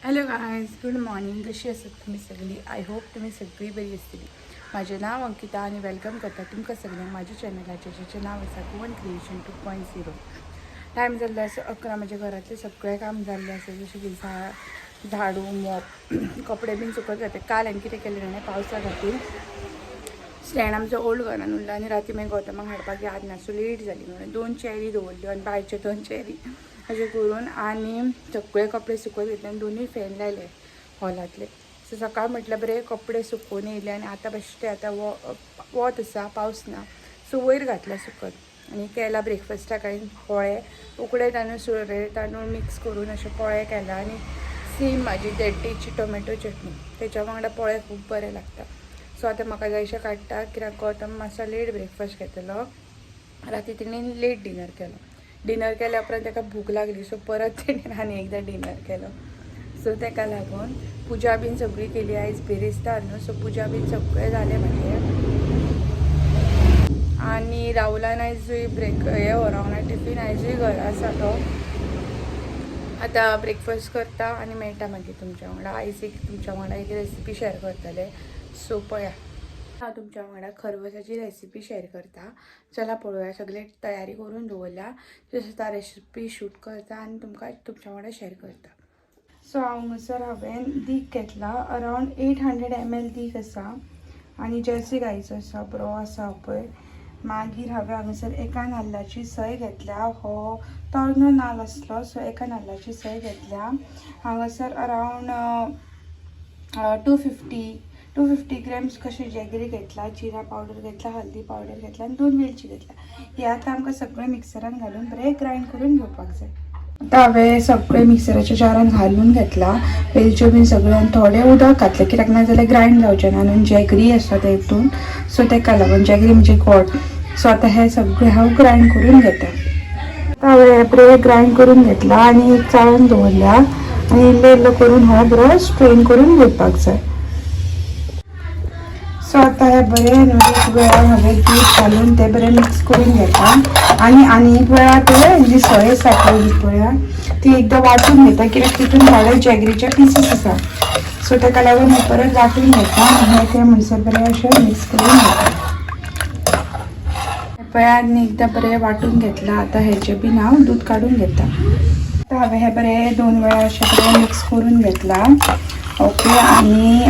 Hello guys, good morning. कशी आसात तुम्ही सगळी? आय होप तुम्ही सगळी बरी असतली. माझे नाव अंकिता आणि वेलकम करता तुमकां सगळ्यांक माझ्या चॅनलाचें जेचें नाव आसा गोवन क्रिएशन 2.0. टायम जाल्लो आसा 11. म्हज्या घरातलें सगळें काम जाल्लें आसा, जशें की झाडू मॉप कपडे बीन सुकत घातले. काल हांवें कितें केलें जाणां, पावसा खातीर स्टँड आमचो ओल्ड घरान उरला आनी राती मागीर गोतमाक हाडपाक याद ना, सो लेट जाली म्हणून 2 चॅरी दवरल्यो आनी भायरच्यो 2 चॅरी अशें करून आनी सगळे कपडे सुकत घेतले आनी दोनूय फॅन लायले हॉलांतले. सो सकाळ म्हटल्यार बरे कपडे सुकोवन येयले आनी आतां बेश्टे आतां वत आसा, पावस ना, सो वयर घातला सुकत आनी केला ब्रेकफास्टाक हांवें पोळे, उकडे तांदूळ सुरे तांदूळ मिक्स करून अशे पोळे केला आनी सेम म्हाजी देड्डेची टोमॅटो चटणी तेच्या वांगडा पोळे खूब बरे लागता. सो आतां म्हाका जायशें काडटा कित्याक गौतम मातसो लेट ब्रेकफास्ट घेतलो, राती तेणें लेट डिनर केल्या उपरांत ताका भूक लागली, सो परत तेणें आनी एकदां डिनर केलो. सो ताका लागून पुजा बीन सगळी केली. आयज बिरेस्तार न्हू, सो पुजा बीन सगळें जालें म्हाजें. आनी राहुलान आयजूय हे व्हरोंक ना टिफीन, आयजूय घरा आसा तो. आतां ब्रेकफास्ट करता आनी मेळटा मागीर तुमच्या वांगडा. आयज एक तुमच्या वांगडा एक रेसिपी शेअर करतलें, सो पळया. हांव तुमच्या वांगडा खरवसाची रेसिपी शेअर करता. चला पळोवया. सगळे तयारी करून दवरल्या, जशी ता रेसिपी शूट करता आनी तुमकां तुमच्या वांगडा शेअर करता. सो हांगासर हांवें दीक घेतला, अरावंड 800 ml दीक आसा आनी जर्सी गायचो आसा, बरो आसा पळय. मागीर हांवें हांगासर एका नाल्लाची सय घेतल्या. हो तोरलो नाल्ल आसलो, सो एका नाल्लाची सय घेतल्या. हांगासर अरावंड 250 ग्रॅम्स कशें जॅगरी घेतला, जिरा पावडर घेतला, हल्दी पावडर घेतला आनी 2 वेलची घेतला. हे आतां आमकां सगळें मिक्सरान घालून बरें ग्रायंड करून घेवपाक जाय. आतां हांवें सगळें मिक्सराच्या जारान घालून घेतला, वेलच्यो बीन सगळें, आनी थोडें उदक घातलें कित्याक ना जाल्यार ग्रायंड जावचें ना न्हू, जॅगरी आसा ते हितून, सो ताका लागून जॅगरी म्हणजे गोड. सो आतां हें सगळें हांव ग्रायंड करून घेता. आतां हांवें बरें ग्रायंड करून घेतला आनी एक चाळून दवरल्या आनी इल्लो इल्लो करून हो बरो स्ट्रेन करून घेवपाक जाय. सो आतां हे बरें एक वेळा हांवें दूध घालून ते बरें मिक्स करून घेता आनी एक वेळा ते जी सय आसा पळय पळया ती एकदां वाटून घेता, कित्याक तितून थोडे जॅगरीचे पीसीस आसा, सो ताका लागून हे परत वाटून घेता आनी ते म्हणसर बरें अशें मिक्स करून घेता. पळया आनी एकदां बरें वाटून घेतला. आतां हेचे बीन हांव दूध काडून घेता. आतां हांवें हे बरें 2 वेळा अशें बरें मिक्स करून घेतला. ओके. आनी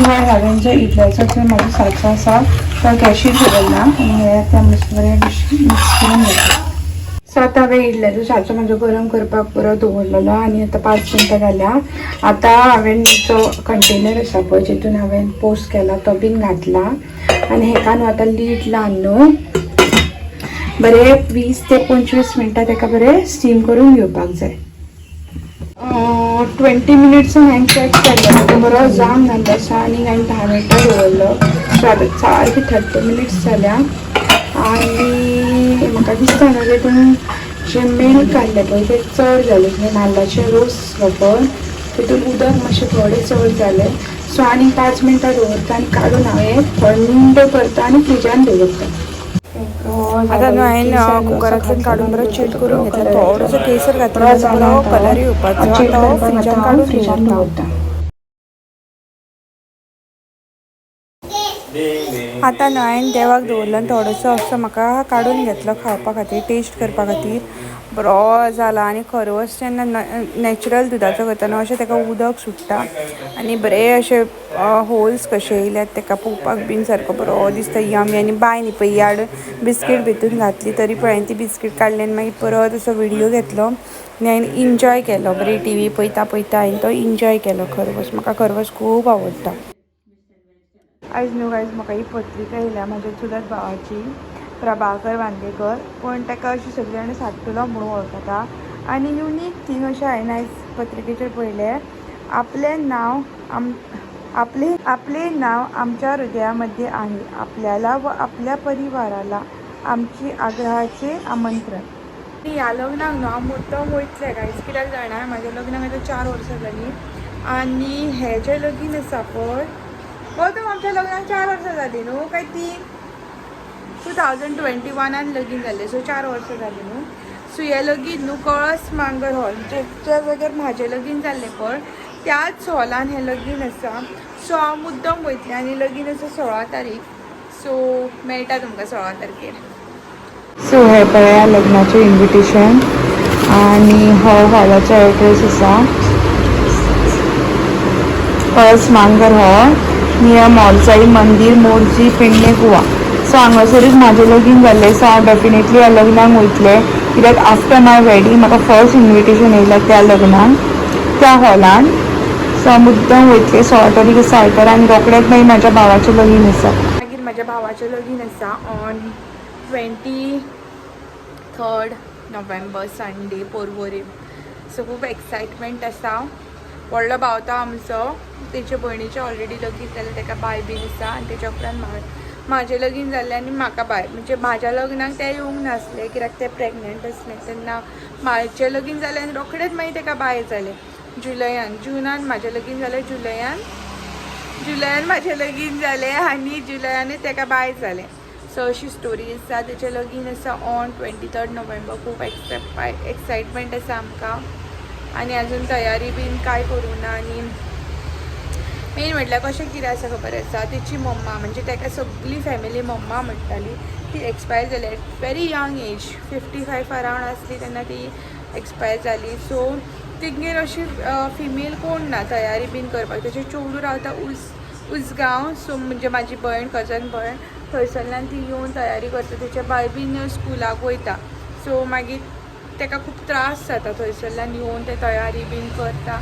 वेळ हांवें जो इडल्याचो जो म्हाजो साचो आसा तो गॅशीर दवरला आनी हे आतां मस्त बरें मिक्स करून घेतला. सो आतां हांवें इडल्याचो साचो म्हाजो गरम करपाक बरो दवरलेलो आनी आतां 5 मिनटां जाल्या. आतां हांवें जो कंटेनर आसा पळय जितून हांवें पोस्ट केला तो बीन घातला आनी हेका न्हू आतां लीड लावन न्हू बरें 20 ते 25 मिनटां ताका बरें स्टीम करून घेवपाक जाय. 20 मिनिट्स हांवें चॅक केल्लो, तो बरो जाम जाल्लो आसा आनी हांवें 10 मिनटां दवरलो. सो आतां सारकी 30 मिनिट्स जाल्या आनी म्हाका दिसता न्हू तितून जे मिल्क घातलें पळय तें चड जालें, म्हणजे नाल्लाचें रोस आसलो पळय तितून उदक मातशें थोडें चड जालें. सो आनी 5 मिनटां दवरता आनी काडून हांवें थंड करता आनी फ्रिजान दवरता. आता हांवें कुकरांतल्यान काडून बरो चिल्ड करून घेतला. थोडोसो केसर घातला बरो कलर येवपाचो. आतां हो फ्रिजान काडून दवरता. आतां न्हू हांवें देवाक दवरलो आनी थोडोसो असो म्हाका काडून घेतलो खावपा खातीर, टेस्ट करपा खातीर. बरो जाला आनी खरवस जेन्ना नॅचरल दुदाचो करता न्हू अशें ताका उदक सुट्टा आनी बरें अशे होल्स कशे येयल्यात ताका पळोवपाक बीन सारको बरो दिसता. यमी. आनी बाय न्ही पळय याड बिस्कीट भितून घातली, तरी पळय हांवें ती बिस्कीट काडली आनी मागीर परत असो व्हिडियो घेतलो आनी हांवें इन्जॉय केलो. बरी टी व्ही पळयता हांवें तो इन्जॉय केलो खरवस. म्हाका खरवस खूब आवडटा. आयज न्हू गायज म्हाका ही पत्रिका येयल्या म्हाज्या चुलत भावाची, प्रभाकर बांदेकर, पूण ताका अशी सगळीं जाणां साट्टुलो म्हणून वळखता. आनी युनीक थींग अशें हांवें आयज पत्रिकेचेर पळयलें, आपलें नांव आपले नाव आमच्या हृदयामध्ये आहे, आपल्याला व आपल्या परिवाराला आमची आग्रहाचे आमंत्रण. ह्या लग्नाक न्हू हांव मुद्दम वयतलें गायज, कित्याक जाणा म्हाज्या लग्नाक आतां 4 वर्सां जालीं आनी हें जें लगीन आसा पळय गौतम आमच्या लग्नाक 4 वर्सां जालीं न्हू काय 3 2021 लगीन जाल्लें, सो 4 वर्सां जालीं न्हू. सो हें लगीन न्हू कळस मांगर हॉल ज्या जाग्यार म्हाजें लगीन जाल्लें पळय त्याच हॉलान हें लगीन आसा. सो हांव मुद्दम वयतलें आनी लगीन आसा 16 तारीख. सो मेळटा तुमकां 16 तारखेर. सो हे पळया लग्नाचें इन्विटेशन आनी हो हॉलाचो एड्रेस आसा. हळस मांगर हॉल नियर मोलसाई मंदिर मोर्जी पेडणे गोवा. सो हांगासरूच म्हाजें लगीन जाल्लें. सो हांव डेफिनेटली ह्या लग्नाक वयतलें कित्याक आफ्टर माय वेडींग म्हाका फर्स्ट इन्विटेशन येयलां त्या लग्नाक त्या हॉलान. सो हांव मुद्दम वयतलें. 16 तारीख आसा आयतार आनी रोखडेंच मागीर म्हाज्या भावाचें लगीन आसा. मागीर म्हाज्या भावाचें लगीन आसा on 23 November Sunday Porvorim. So खूब एक्सायटमेंट आसा. व्हडलो भाव तो आमचो, तेचे भयणीचें ऑलरेडी लगीन जालें, ताका बाय बीन आसा आनी तेच्या उपरांत म्हाजें लगीन जाल्लें आनी म्हाका बाय. म्हणजे म्हाज्या लग्नाक ते येवंक नासले कित्याक ते प्रेग्नंट आसले तेन्ना. म्हाजें लगीन जालें आनी रोखडेंच मागीर ताका बाय जालें जुनान म्हाजें लगीन जालें. जुलयान म्हाजें लगीन जालें आनी जुलयानूच ताका बाय जालें. सो अशी स्टोरी आसा. तेचें लगीन आसा ऑन 23 नोव्हेंबर. खूब एक्सायटमेंट आसा आमकां आनी आजून तयारी बीन कांय करूं ना. आनी मेन म्हटल्यार कशें कितें आसा खबर आसा, तेची मम्मा म्हणजे ताका सगळी फॅमिली मम्मा म्हणटाली ती एक्सपायर जाली at very young age. 55 around आसली तेन्ना ती एक्सपायर जाली. सो तिंगेर अशी फिमेल कोण ना तयारी बीन करपाक. तेजें चेडूं रावता उसगांव. सो म्हणजे म्हाजी भयण कजन भयण थंयसरल्यान ती येवन तयारी करता. तेचे बाय बीन स्कुलाक वयता. सो मागीर ताका खूब त्रास जाता थंयसरल्यान येवन ते तयारी बीन करता.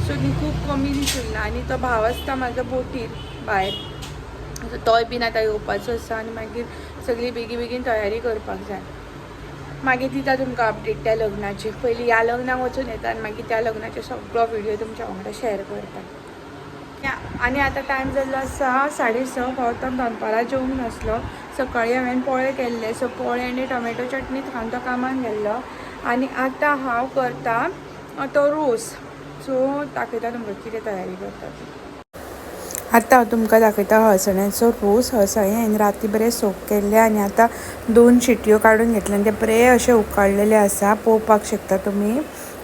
सो न्ही खूब कमी दिशिल्लो आनी तो भाव आसता म्हाजो बोटीर भायर. सो तोय बीन आतां येवपाचो आसा आनी मागीर सगळी बेगीन तयारी करपाक जाय. मागीर दिता तुमकां अपडेट त्या लग्नाची. पयलीं ह्या लग्नाक वचून येता आनी मागीर त्या लग्नाचे सगळो व्हिडियो तुमच्या वांगडा शेअर करता. आनी आतां टायम जाल्लो आसा 6:30. गौतम दनपारां जेवंक नासलो. सकाळीं हांवें पोळे केल्ले. सो पोळे आनी टोमॅटो चटणी खावन तो कामाक गेल्लो आनी आतां हांव करता तो रोस. सो दाखयता तुमकां कितें तयारी करता ती. आतां हांव तुमकां दाखयता हळसाण्याचो रोस. हळसाणे हांवें राती बरें सोक केल्ले आनी आतां 2 शिटयो काडून घेतले आनी ते बरें अशें उकाळलेले आसा. पळोवपाक शकता तुमी.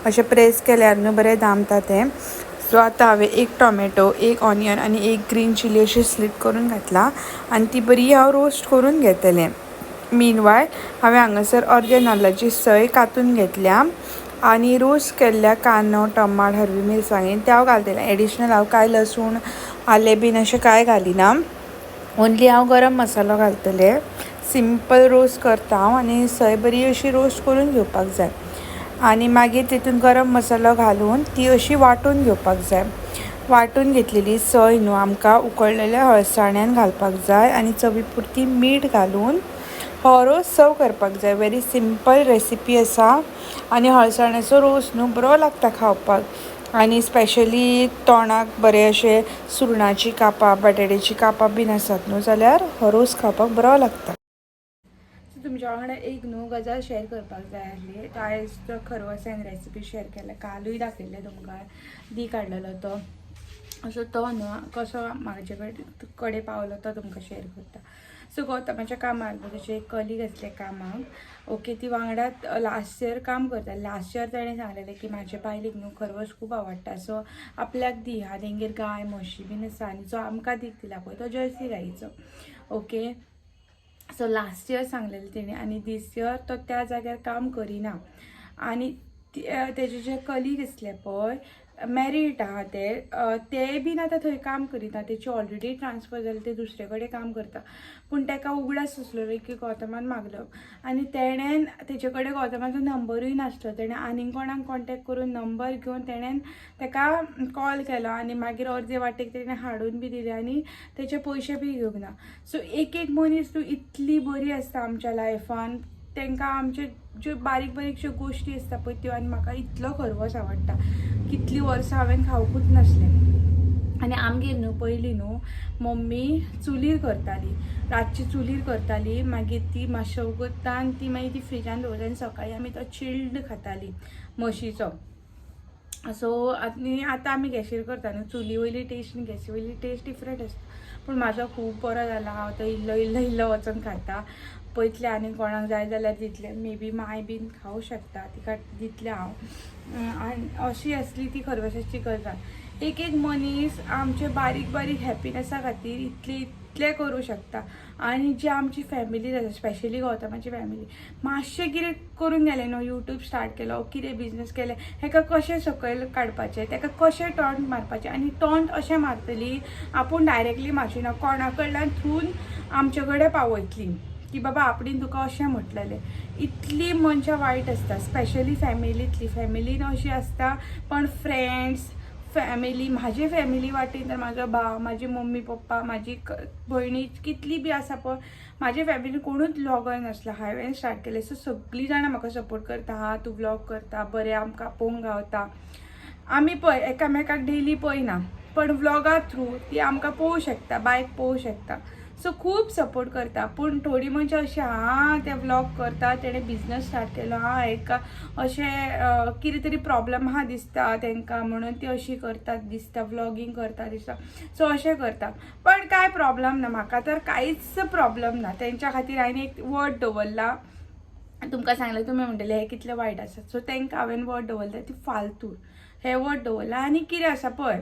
अशें प्रेस केल्यार न्हू बरें दामता ते. सो आतां हांवें 1 टोमॅटो 1 ऑनियन आनी 1 ग्रीन चिली अशी स्लीट करून घातला आनी ती बरी हांव रोस्ट करून घेतलें. मीनवायल हांवें हांगासर अर्दे नाल्लाची सय कातून घेतल्या आनी रोस्ट केल्ल्या कांदो टमाट हरवी मिरसांगे ते हांव घालतलें. एडिशनल हांव कांय लसूण आलें बीन अशें कांय घालिना. ओन्ली हांव गरम मसालो घालतलें. सिंपल रोस्ट करता हांव आनी सय बरी अशी रोस्ट करून घेवपाक जाय आनी मागीर तितून गरम मसालो घालून ती अशी वांटून घेवपाक जाय. वांटून घेतलेली सय न्हू आमकां उकळलेल्या हळसाण्यान घालपाक जाय आनी चवी पुरती मीठ घालून हो रोस सर्व करपाक जाय. वेरी सिंपल रेसिपी आसा आनी हळसाण्याचो रोस न्हू बरो लागता खावपाक आनी स्पेशली तोंडाक बरें अशें सुरणाची कापां बटाट्याची कापां बीन आसात न्हू जाल्यार हो रोस खावपाक बरो लागता. तुमच्या वांगडा एक न्हू गजाल शेअर करपाक जाय आसली. आयज तो खरवसां रेसिपी शेअर केल्या. कालूय दाखयल्लें तुमकां दी काडलेलो तो. सो तो न्हू कसो म्हाजे कडेन पावलो तो तुमकां शेअर करता. सो गौतमाच्या कामार तेजे एक कलीग आसले कामाक. ओके ती वांगडात लास्ट इयर काम करता. लास्ट इयर ताणें सांगलेलें की म्हाजे बायलेक न्हू खरवस खूब आवडटा. सो आपल्याक दी हा तेंगेर गाय म्हशी बीन आसा आनी जो आमकां दीक दिला पळय तो जर्सी गायचो. ओके सो लास्ट इयर सांगलेलें तेणी आनी दीस इयर तो त्या जाग्यार काम करिना आनी तेजे जे कलीग आसले पळय मॅरीड आहा ते बीन आतां थंय काम करिना. तेची ऑलरेडी ट्रान्सफर जाली. ते दुसरे कडेन काम करता. पूण ताका उगडास सुचलेलो की गौतमान मागलो आनी तेणेन तेजे कडेन गौतमाचो नंबरूय नासलो. तेणें आनीक कोणाक कॉन्टेक्ट करून नंबर घेवन तेणेन ताका कॉल केलो आनी मागीर अर्दे वाटेक तेणें हाडून बी दिले आनी तेचे पयशे बी घेवंक ना. सो एक मनीस तूं इतली बरी आसता आमच्या लायफान. तांकां आमचे ज्यो बारीक गोश्टी आसता पळय त्यो आनी म्हाका इतलो खरवस आवडटा. कितलीं वर्सां हांवें खावंकूच नासलें आनी आमगेर न्हू पयलीं न्हू मम्मी चुलीर करताली. रातची चुलीर करताली मागीर ती मातशें उगतान ती मागीर ती फ्रिजान दवरताली आनी सकाळीं आमी तो चिल्ड खाताली म्हशीचो. सो आतां आमी गॅसीर करता न्हू. चुली वयली टेस्ट आनी गॅसी वयली टेस्ट डिफरंट आसता. पूण म्हाजो खूब बरो जाला. हांव तो इल्लो वचून खाता. पयतलें आनी कोणाक जाय जाल्यार दितलें. मे बी माय बीन खावं शकता तिका दितलें हांव. आनी अशी आसली ती खरवसाची गजाल. एक मनीस आमचे बारीक बारीक हॅपिनेसा खातीर इतले करूं शकता. आनी जी आमची फॅमिली जाता स्पेशली गौतमाची फॅमिली मातशें कितें करून गेलें न्हू, यूट्यूब स्टार्ट केलो, कितें बिजनेस केलें, हेका कशें सकयल काडपाचें, तेका कशें टॉन्ट मारपाचें. आनी टॉन्ट अशें मारतली आपूण डायरेक्टली मारची ना, कोणा कडल्यान थ्रून आमचे कडेन पावयतली की बाबा आपणें तुका अशें म्हटलेलें. इतली मनशां वायट आसता, स्पेशली फॅमिलींतली. फॅमिलीन अशी आसता, पण फ्रेंड्स फॅमिली, म्हाजी फॅमिली वाटेन तर म्हाजो भाव, म्हाजी मम्मी पप्पा, म्हाजी भयणी कितली बी आसा पळय, म्हाजे फॅमिलीन कोणूच व्लॉगर नासला. हांवें स्टार्ट केलें सो सगळीं जाणां म्हाका सपोर्ट करता. हा तूं व्लॉग करता, बरें आमकां पळोवंक गावता. आमी पळय एकामेकाक डेली पळयना, पण व्लॉगा थ्रू ती आमकां पळोवंक शकता, बायक पळोवंक शकता. सो खूब सपोर्ट करता. पूण थोडीं मनशां अशीं हा ते व्लॉग करता, तेणें बिजनस स्टार्ट केलो, हा हेका अशें कितें तरी प्रॉब्लम आहा दिसता तेंकां, म्हणून ती अशी करतात दिसता, व्लॉगींग करता दिसता, सो अशें करता. पण कांय प्रॉब्लम ना, म्हाका तर कांयच प्रॉब्लम ना. तेंच्या खातीर हांवें एक वर्ड दवरला. तुमकां सांगलें, तुमी म्हणटले हे कितले वायट आसात, सो तेंकां हांवें वर्ड दवरलें ती फालतू, हे वर्ड दवरला. आनी कितें आसा पळय,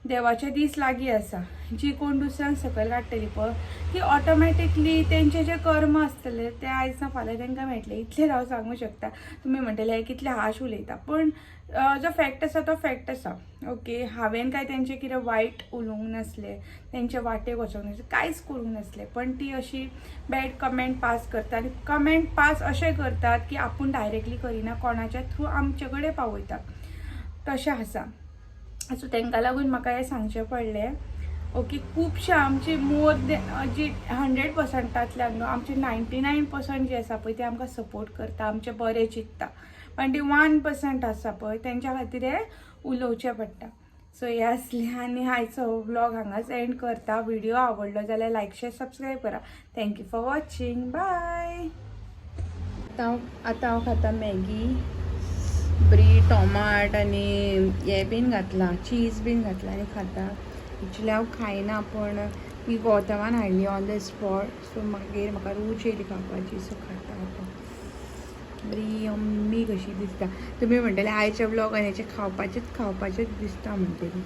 देवाचे दीस लागीं आसा. जी कोण दुसऱ्यांक सकयल काडटली पळय ती ऑटोमॅटिकली तेंचे जे कर्म आसतले ते आयज ना फाल्यां तेंकां मेळटले. इतलें हांव सांगूं शकता. तुमी म्हणटले हे कितले हार्श उलयता, पण जो फॅक्ट आसा तो फॅक्ट आसा. ओके, हांवें काय तेंचे कितें वायट उलोवंक नासलें, तेंचे वाटेक वचोंक नासलें, कांयच करूंक नासलें. पण ती अशी बॅड कमेंट पास करता. आनी कमेंट पास अशें करतात की आपूण डायरेक्टली करिना, कोणाच्या थ्रू आमचे कडेन पावयता, तशें आसा. सो तेंका लागून म्हाका हें सांगचें पडलें. ओके, खुबशे आमचे मोर देन जी 100%तल्यान न्हू आमचे 99% जे आसा पळय ते आमकां सपोर्ट करता, आमचे बरें चिंतता. पण ती 1% आसा पळय तेंच्या खातीर हें उलोवचें पडटा. सो हें असलें. आनी आयचो व्लॉग हांगाच एंड करता. व्हिडिओ आवडलो जाल्यार लायक शेअर सबस्क्रायब करा. Thank you for watching. बाय. आतां हांव खाता मॅगी, बरी टोमाट आनी हें बीन घातलां, चीज बीन घातलां आनी खाता. एक्चुली हांव खायना, पण ही गौतमान हाडली ऑन द स्पॉट. सो मागीर म्हाका रूच येयली खावपाची, सो खाता आतां. बरी यम्मी कशी दिसता. तुमी म्हणटले आयच्या व्लॉगान हेचे खावपाचेच दिसता म्हणटली.